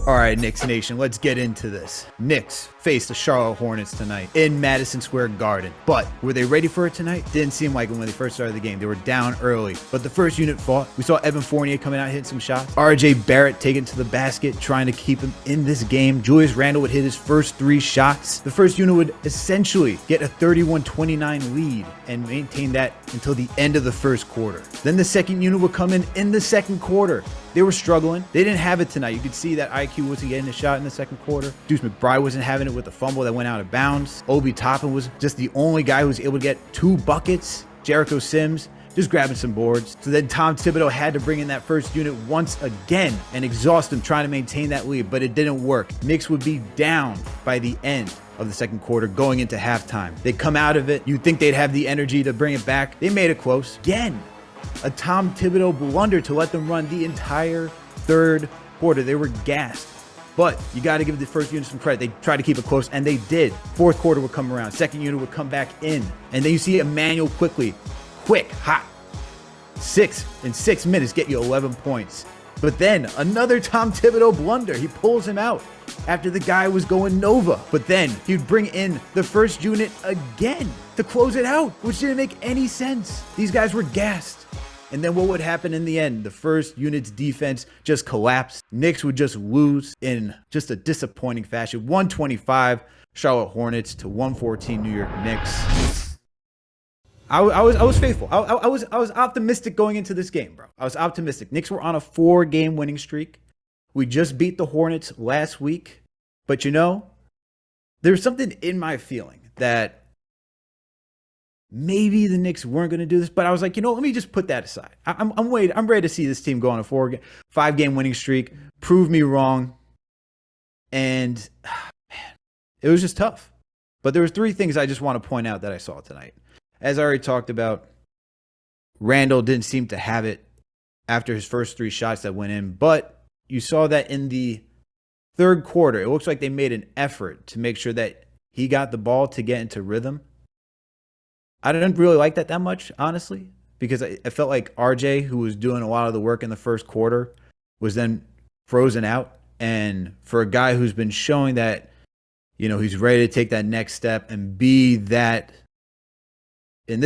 All right, Knicks Nation, let's get into this. Knicks faced the Charlotte Hornets tonight in Madison Square Garden. But were they ready for it tonight? Didn't seem like it when they first started the game. They were down early. But the first unit fought. We saw Evan Fournier coming out hitting some shots. RJ Barrett taking to the basket, trying to keep him in this game. Julius Randle would hit his first 3 shots. The first unit would essentially get a 31-29 lead and maintain that until the end of the first quarter. Then the second unit would come in the second quarter. They were struggling. They didn't have it tonight. You could see that IQ wasn't getting a shot in the second quarter. Deuce McBride wasn't having it with the fumble that went out of bounds. Obi Toppin was just the only guy who was able to get 2 buckets. Jericho Sims just grabbing some boards. So then Tom Thibodeau had to bring in that first unit once again and exhaust them trying to maintain that lead, but it didn't work. Knicks would be down by the end of the second quarter going into halftime. They come out of it. You'd think they'd have the energy to bring it back. They made it close. Again, a Tom Thibodeau blunder to let them run the entire third quarter. They were gassed. But you got to give the first unit some credit. They tried to keep it close, and they did. Fourth quarter would come around. Second unit would come back in. And then you see Emmanuel quick, hot. 6 minutes get you 11 points. But then another Tom Thibodeau blunder. He pulls him out after the guy was going Nova. But then he'd bring in the first unit again to close it out, which didn't make any sense. These guys were gassed. And then what would happen in the end? The first unit's defense just collapsed. Knicks would just lose in just a disappointing fashion. 125 Charlotte Hornets to 114 New York Knicks. I was faithful. I was optimistic going into this game, bro. I was optimistic. Knicks were on a 4-game winning streak. We just beat the Hornets last week. But you know, there's something in my feeling that maybe the Knicks weren't going to do this, but I was like, you know, let me just put that aside. I'm ready to see this team go on a 5-game winning streak, prove me wrong. And man, it was just tough. But there was 3 things I just want to point out that I saw tonight. As I already talked about, Randle didn't seem to have it after his first 3 shots that went in, but you saw that in the third quarter, it looks like they made an effort to make sure that he got the ball to get into rhythm. I didn't really like that much, honestly, because I felt like RJ, who was doing a lot of the work in the first quarter, was then frozen out. And for a guy who's been showing that, you know, he's ready to take that next step and be that on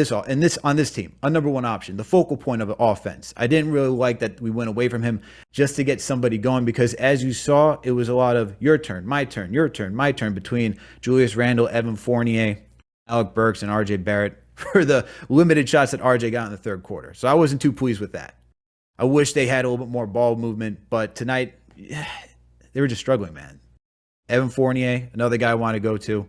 this team, a number 1 option, the focal point of the offense. I didn't really like that we went away from him just to get somebody going, because as you saw, it was a lot of your turn, my turn, your turn, my turn between Julius Randle, Evan Fournier, Alec Burks, and RJ Barrett for the limited shots that RJ got in the third quarter. So I wasn't too pleased with that. I wish they had a little bit more ball movement, but tonight they were just struggling, man. Evan Fournier, another guy I want to go to.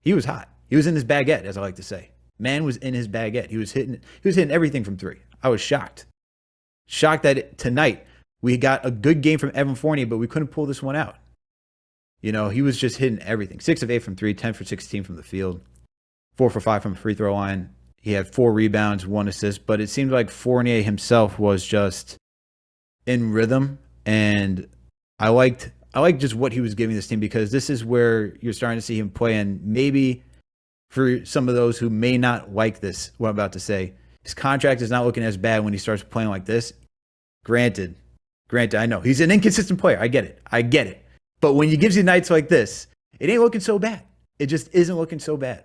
He was hot. He was in his baguette, as I like to say. Man was in his baguette. He was hitting everything from 3. I was shocked. Shocked that tonight we got a good game from Evan Fournier, but we couldn't pull this one out. You know, he was just hitting everything. 6 of 8 from 3, 10 for 16 from the field. 4 for 5 from the free throw line. He had 4 rebounds, 1 assist, but it seemed like Fournier himself was just in rhythm. And I liked just what he was giving this team, because this is where you're starting to see him play. And maybe for some of those who may not like this, what I'm about to say, his contract is not looking as bad when he starts playing like this. Granted, I know he's an inconsistent player. I get it. But when he gives you nights like this, it ain't looking so bad. It just isn't looking so bad.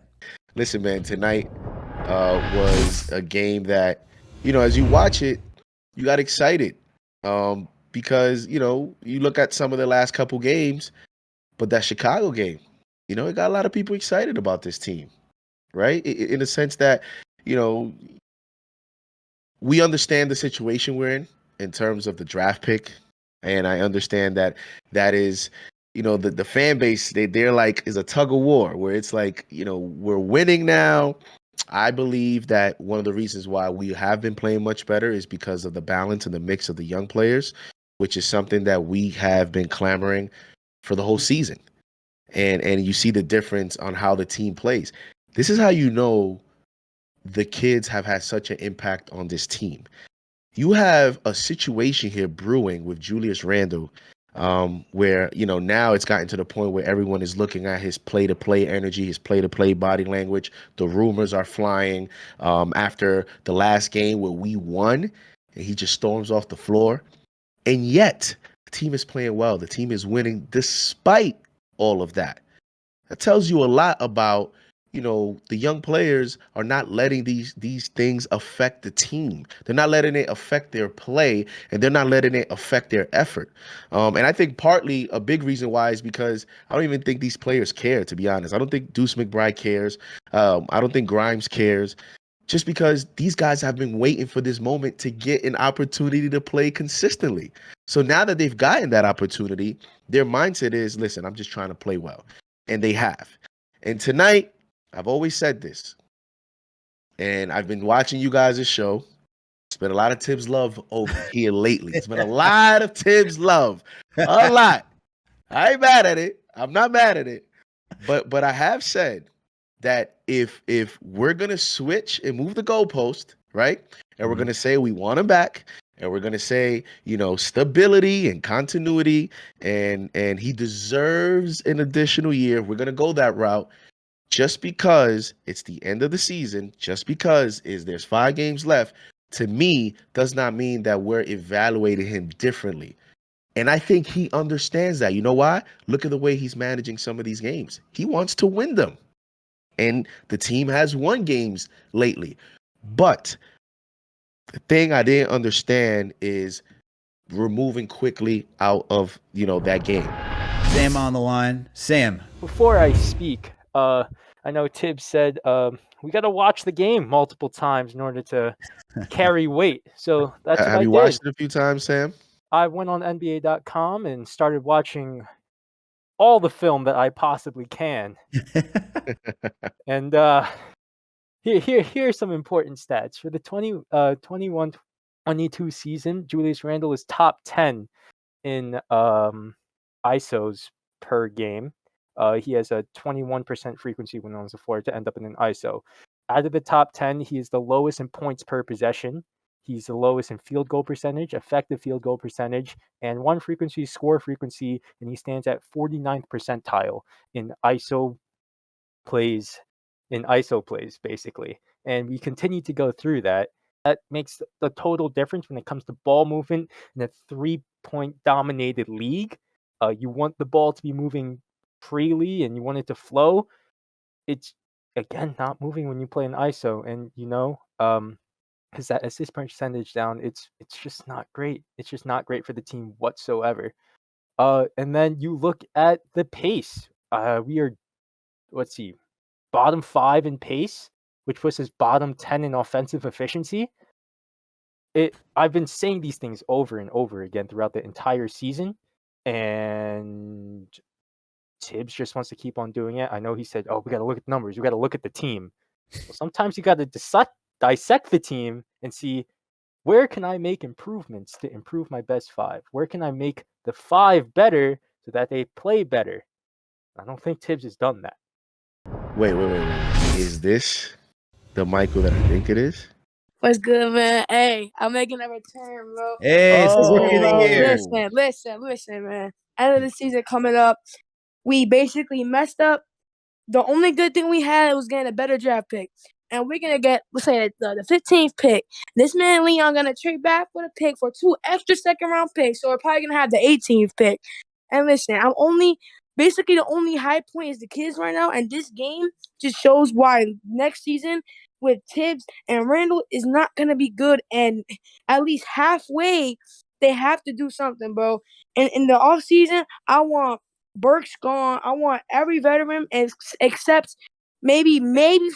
Listen, man, tonight was a game that, you know, as you watch it, you got excited because, you know, you look at some of the last couple games, but that Chicago game, you know, it got a lot of people excited about this team, right? In the sense that, you know, we understand the situation we're in terms of the draft pick. And I understand that is, you know, the fan base, they're like, is a tug of war where it's like, you know, we're winning now. I believe that one of the reasons why we have been playing much better is because of the balance and the mix of the young players, which is something that we have been clamoring for the whole season. And you see the difference on how the team plays. This is how you know the kids have had such an impact on this team. You have a situation here brewing with Julius Randle, where, you know, now it's gotten to the point where everyone is looking at his play-to-play energy, his play-to-play body language. The rumors are flying after the last game where we won, and he just storms off the floor. And yet, The team is playing well. The team is winning despite all of that. That tells you a lot about, the young players are not letting these things affect the team. They're not letting it affect their play, and they're not letting it affect their effort. And I think partly a big reason why is because I don't even think these players care, to be honest. I don't think Deuce McBride cares. I don't think Grimes cares. Just because these guys have been waiting for this moment to get an opportunity to play consistently. So now that they've gotten that opportunity, their mindset is, listen, I'm just trying to play well. And they have. And tonight, I've always said this, and I've been watching you guys' show. It's been a lot of Tibbs love over here lately. It's been a lot of Tibbs love. A lot. I ain't mad at it. I'm not mad at it. But I have said that if we're gonna switch and move the goalpost, right? And we're gonna say we want him back, and we're gonna say, stability and continuity, and he deserves an additional year. We're gonna go that route. Just because it's the end of the season, just because there's 5 games left, to me, does not mean that we're evaluating him differently. And I think he understands that. You know why? Look at the way he's managing some of these games. He wants to win them. And the team has won games lately. But the thing I didn't understand is removing quickly out of, that game. Sam on the line. Sam. Before I speak, I know Tibbs said we got to watch the game multiple times in order to carry weight. So that's what I did. Have you watched it a few times, Sam? I went on NBA.com and started watching all the film that I possibly can. And here's some important stats. For the 21-22 season, Julius Randle is top 10 in ISOs per game. He has a 21% frequency when on the floor to end up in an ISO. Out of the top 10, he is the lowest in points per possession. He's the lowest in field goal percentage, effective field goal percentage, and one frequency, score frequency, and he stands at 49th percentile in ISO plays, basically. And we continue to go through that. That makes the total difference when it comes to ball movement in a 3-point dominated league. You want the ball to be moving freely and you want it to flow. It's, again, not moving when you play an ISO. And, because that assist percentage down, it's just not great. It's just not great for the team whatsoever. And then you look at the pace. We are, bottom 5 in pace, which puts us bottom 10 in offensive efficiency. I've been saying these things over and over again throughout the entire season, and Tibbs just wants to keep on doing it. I know he said, we got to look at the numbers. We got to look at the team. Well, sometimes you got to dissect the team and see, where can I make improvements to improve my best 5? Where can I make the 5 better so that they play better? I don't think Tibbs has done that. Wait. Is this the Michael that I think it is? What's good, man? Hey, I'm making a return, bro. Hey, it's the rookie of the year. Listen, man. End of the season coming up. We basically messed up. The only good thing we had was getting a better draft pick. And we're going to get, let's say, the 15th pick. This man, Leon, going to trade back for the pick for 2 extra second-round picks. So we're probably going to have the 18th pick. And listen, basically the only high point is the kids right now. And this game just shows why next season with Tibbs and Randall is not going to be good. And at least halfway, they have to do something, bro. And in the offseason, I want Burks gone. I want every veteran except maybe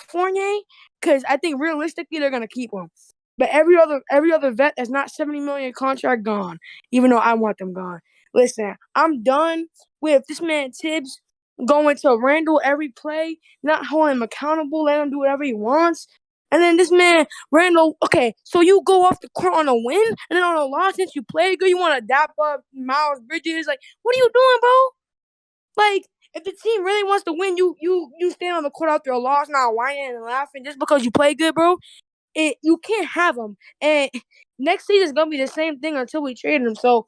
Fournier, because I think realistically they're gonna keep him. But every other vet that's not $70 million contract gone, even though I want them gone. Listen, I'm done with this man Tibbs going to Randall every play, not holding him accountable, let him do whatever he wants. And then this man, Randall, okay, so you go off the court on a win, and then on a loss, since you played good, you want to dap up Miles Bridges. Like, what are you doing, bro? Like, if the team really wants to win, you stand on the court after a loss, not whining and laughing just because you play good, bro. You can't have them. And next season is going to be the same thing until we trade them. So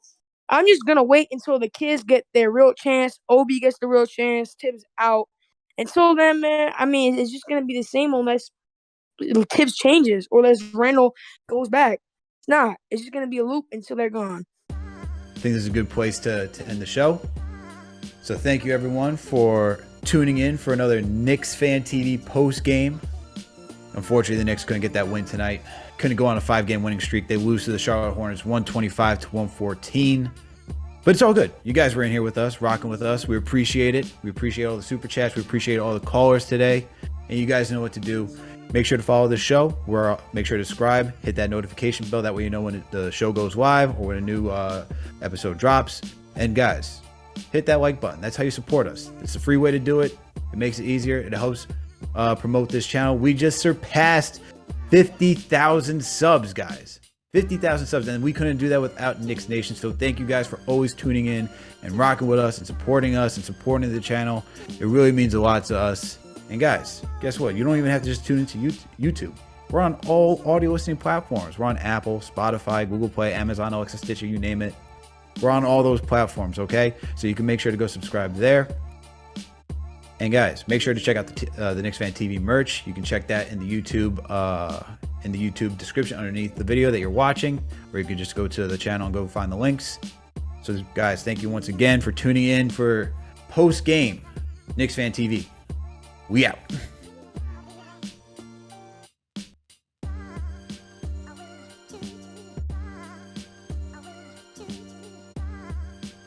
I'm just going to wait until the kids get their real chance. Obi gets the real chance. Tibbs out. Until then, man, I mean, it's just going to be the same unless Tibbs changes or unless Randall goes back. It's not. It's just going to be a loop until they're gone. I think this is a good place to end the show. So thank you everyone for tuning in for another Knicks Fan TV post game. Unfortunately, the Knicks couldn't get that win tonight. Couldn't go on a 5-game winning streak. They lose to the Charlotte Hornets 125-114. But it's all good. You guys were in here with us, rocking with us. We appreciate it. We appreciate all the super chats. We appreciate all the callers today. And you guys know what to do. Make sure to follow the show. Make sure to subscribe. Hit that notification bell. That way you know when the show goes live or when a new episode drops. And guys, hit that like button. That's how you support us. It's a free way to do it. It makes it easier. It helps promote this channel. We just surpassed 50,000 subs, guys. 50,000 subs, and we couldn't do that without Knicks Nation. So thank you guys for always tuning in and rocking with us and supporting the channel. It really means a lot to us. And guys, guess what? You don't even have to just tune into YouTube. We're on all audio listening platforms. We're on Apple, Spotify, Google Play, Amazon, Alexa, Stitcher, you name it. We're on all those platforms, okay? So you can make sure to go subscribe there. And guys, make sure to check out the Knicks Fan TV merch. You can check that in the YouTube description underneath the video that you're watching, or you can just go to the channel and go find the links. So guys, thank you once again for tuning in for post game Knicks Fan TV. We out.